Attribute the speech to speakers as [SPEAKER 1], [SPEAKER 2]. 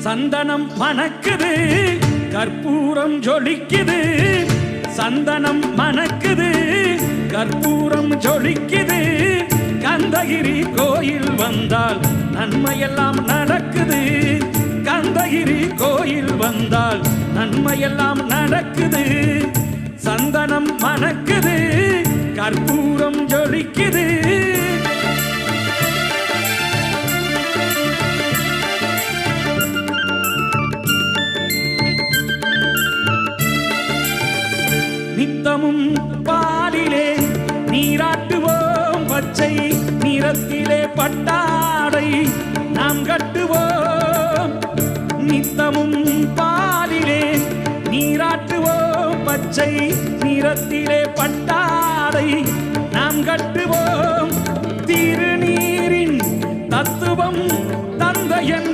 [SPEAKER 1] சந்தனம் மணக்குது கற்பூரம் ஜொலிக்குது சந்தனம் மணக்குது கற்பூரம் ஜொலிக்குது கந்தகிரி கோயில் வந்தால் நன்மையெல்லாம் நடக்குது கந்தகிரி கோயில் வந்தால் நன்மையெல்லாம் நடக்குது சந்தனம் மணக்குது கற்பூரம் ஜொலிக்குது நித்தமும் பாலிலே நீராட்டுவோம் பச்சை நிறத்திலே பட்டாடை நாம் கட்டுவோம் நித்தமும் பாலிலே நீராட்டுவோம் பச்சை நிறத்திலே பட்டாடை நாம் கட்டுவோம் திருநீரின் தத்துவம் தந்தையன்